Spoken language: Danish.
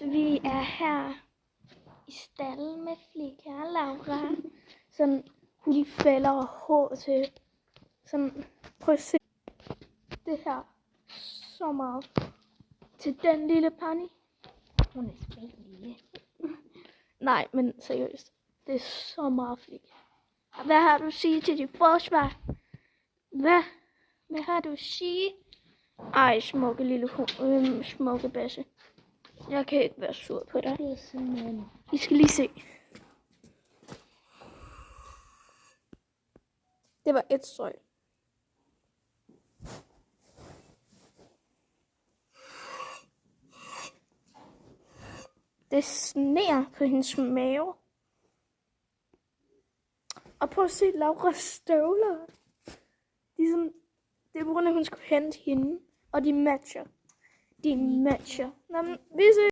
Vi er her i stallen med Flicka og Laura. Sådan, hun fælder hår til. Sådan, prøv at se det her. Så meget. Til den lille pony. Hun er spændende. Nej, men seriøst. Det er så meget Flicka. Hvad har du at sige til dit forsvar? Hvad har du at sige? Ej, smukke lille smukke basse. Jeg kan ikke være sur på dig. Det er simpelthen... I skal lige se. Det var et strøg. Det sner på hendes mave. Og prøv at se Lauras støvler. De er sådan, det er på grund af, at hun skulle hente hende. Og de matcher. Nå, men vi ses.